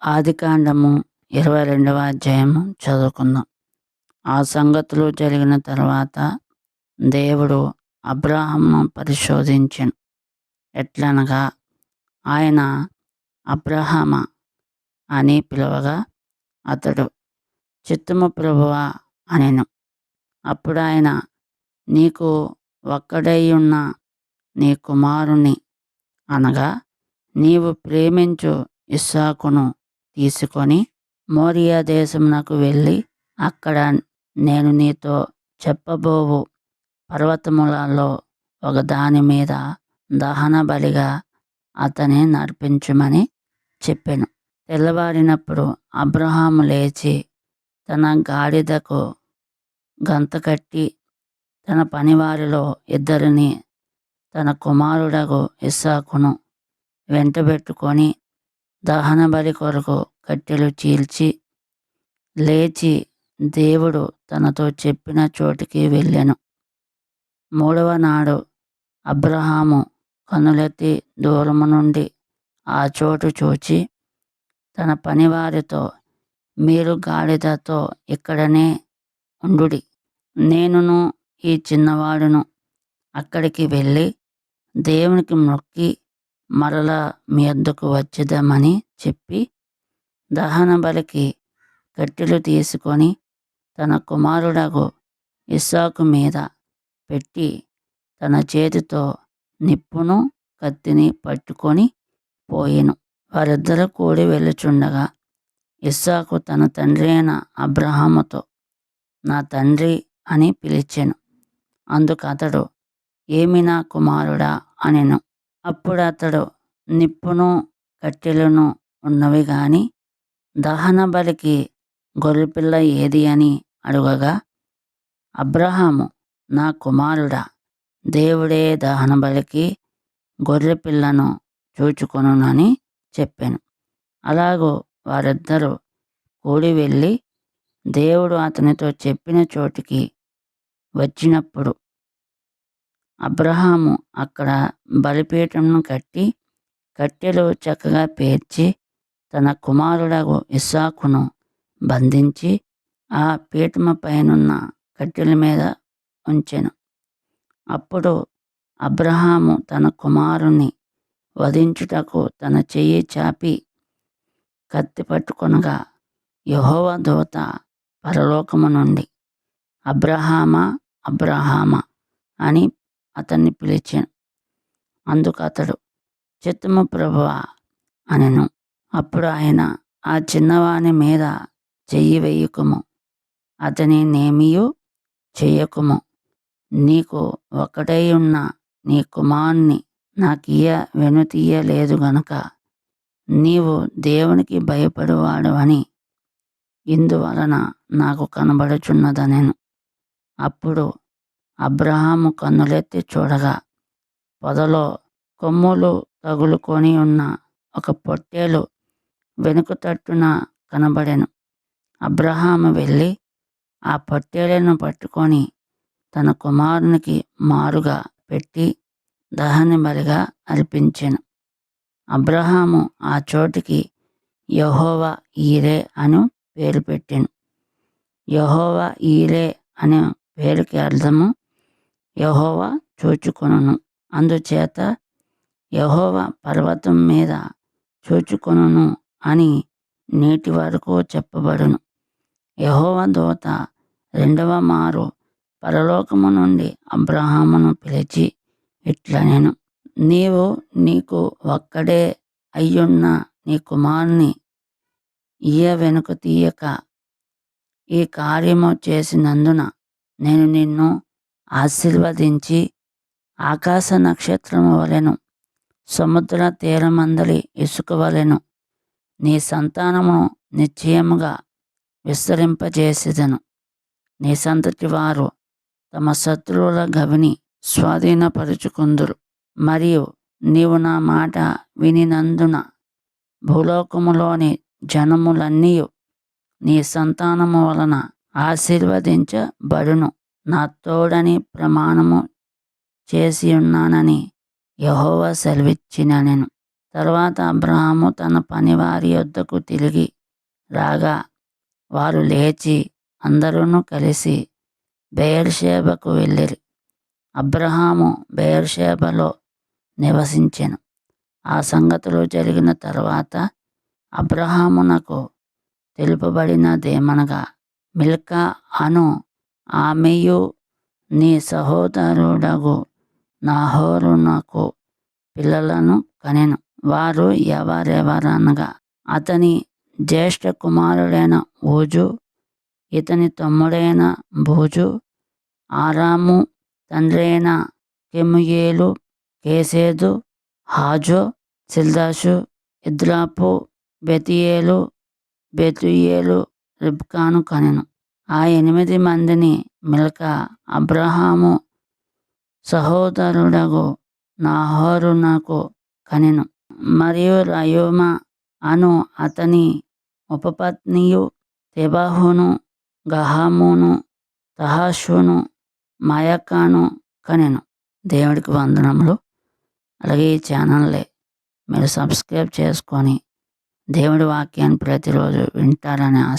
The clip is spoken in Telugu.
ఆదికాండము 22వ అధ్యాయము చదువుకుందాం. ఆ సంగతులు జరిగిన తర్వాత దేవుడు అబ్రాహామును పరిశోధించెను. ఎట్లనగా ఆయన అబ్రహామా అని పిలవగా అతడు చిత్తము ప్రభువా అనెను. అప్పుడు ఆయన, నీకు ఒక్కడైయున్న నీ కుమారుని అనగా నీవు ప్రేమించు ఇస్సాకును తీసుకొని మోరియా దేశమునకు వెళ్ళి అక్కడ నేను నీతో చెప్పబోవు పర్వతములలో ఒకదాని మీద దహన బలిగా అతని నర్పించుమని చెప్పెను. తెల్లవారినప్పుడు అబ్రహాము లేచి తన గాడిదకు గంత కట్టి తన పనివారిలో ఇద్దరిని తన కుమారుడగు ఇస్సాకును వెంటబెట్టుకొని దహన బలి కొరకు కట్టెలు చీల్చి లేచి దేవుడు తనతో చెప్పిన చోటికి వెళ్ళెను. మూడవ నాడు అబ్రహాము కనులెత్తి దూరము నుండి ఆ చోటు చూచి తన పనివారితో, మీరు గాడిదతో ఇక్కడనే ఉండుడి, నేనును ఈ చిన్నవాడును అక్కడికి వెళ్ళి దేవునికి మొక్కి మరలా మీ వద్దకు వచ్చేదామని చెప్పి దహన బలికి కట్టెలు తీసుకొని తన కుమారుడగు ఇస్సాకు మీద పెట్టి తన చేతితో నిప్పును కత్తిని పట్టుకొని పోయెను. వారిద్దరూ కూడి వెళ్ళుచుండగా ఇస్సాకు తన తండ్రి అయిన అబ్రహాముతో, నా తండ్రి అని పిలిచెను. అందుకు అతడు, ఏమి నా కుమారుడా అనెను. అప్పుడు అతడు, నిప్పును కట్టెలను ఉన్నవి గాని దహన బలికి గొర్రెపిల్ల ఏది అని అడుగగా అబ్రహాము, నా కుమారుడా, దేవుడే దహన బలికి గొర్రెపిల్లను చూచుకొనునని చెప్పాను. అలాగూ వారిద్దరూ కూడి వెళ్ళి దేవుడు అతనితో చెప్పిన చోటికి వచ్చినప్పుడు అబ్రహాము అక్కడ బలిపీఠమును కట్టి కట్టెలు చక్కగా పేర్చి తన కుమారుడగు ఇస్సాకును బంధించి ఆ పీఠము పైనున్న కట్టెల మీద ఉంచెను. అప్పుడు అబ్రహాము తన కుమారుని వధించుటకు తన చెయ్యి చాపి కత్తి పట్టుకొనగా యెహోవా దూత పరలోకము నుండి, అబ్రహామా, అబ్రహామా అని అతన్ని పిలిచెను. అందుకు అతడు, చిత్తము ప్రభువా అనెను. అప్పుడు ఆయన, ఆ చిన్నవాని మీద చెయ్యి వేయకుము, అతని నేమియూ చేయకుము, నీకు ఒక్కడై ఉన్న నీ కుమారుని నాకియ్య వెనుతీయలేదు గనుక నీవు దేవునికి భయపడువాడవని ఇందువలన నాకు కనబడుచున్నదనెను. అప్పుడు అబ్రహాము కన్నులెత్తి చూడగా పొదలో కొమ్ములు తగులుకొని ఉన్న ఒక పొట్టేలు వెనుక తట్టున కనబడెను. అబ్రహాము వెళ్ళి ఆ పొట్టేలును పట్టుకొని తన కుమారునికి మారుగా పెట్టి దహన బలిగా అర్పించెను. అబ్రహాము ఆ చోటికి యెహోవా ఈరే అను పేరు పెట్టెను. యెహోవా ఈరే అనే పేరుకి అర్థము యెహోవా చూచుకొనును. అందుచేత యెహోవా పర్వతం మీద చూచుకొనును అని నేటి వరకు చెప్పబడును. యెహోవా దూత రెండవ మారు పరలోకము నుండి అబ్రహామును పిలిచి ఇట్లనెను, నీవు నీకు ఒక్కడే అయ్యున్న నీ కుమారుని ఇయ్య వెనుక తీయక ఈ కార్యము చేసినందున నేను నిన్ను ఆశీర్వదించి ఆకాశ నక్షత్రము వలెను సముద్ర తీరమందలి ఇసుక వలెను నీ సంతానమును నిశ్చయముగా విస్తరింపజేసేదను. నీ సంతతి వారు తమ శత్రువుల గవిని స్వాధీనపరుచుకుందురు. మరియు నీవు నా మాట వినినందున భూలోకములోని జనములన్నీయు నీ సంతానము వలన ఆశీర్వదించబడును. నా తోడని ప్రమాణము చేసి ఉన్నానని యెహోవా సెలవిచ్చిననెను. తర్వాత అబ్రహాము తన పనివారి యొద్దకు తిరిగి రాగా వారు లేచి అందరూ కలిసి బెయేర్షెబాకు వెళ్ళిరి. అబ్రహాము బెయేర్షెబాలో నివసించెను. ఆ సంగతులు జరిగిన తర్వాత అబ్రహామునకు తెలుపబడినదేమనగా, మిల్కా అను ఆమెయు నీ సహోదరుడగు నాహోరునకు పిల్లలను కనెను. వారు ఎవరెవరనగా, అతని జ్యేష్ఠ కుమారుడైన ఊజు, ఇతని తమ్ముడైన బూజు, ఆరాము తండ్రి అయిన కెముయేలు, కేసేదు, హాజో, సిల్దాషు, ఇద్లాపు, బెతూయేలు రిబ్కాను కనెను. ఆ 8 మందిని మిల్కా అబ్రహాము సహోదరుడగు నాహోరునకు కనెను. మరియు రయూమ అను అతని ఉపపత్నియు తెబహును, గహామును, తహషును, మాయకాను కనెను. దేవుడికి వందనములు. అలాగే ఈ ఛానల్ని మీరు సబ్స్క్రైబ్ చేసుకొని దేవుడి వాక్యాన్ని ప్రతిరోజు వింటారని ఆశ.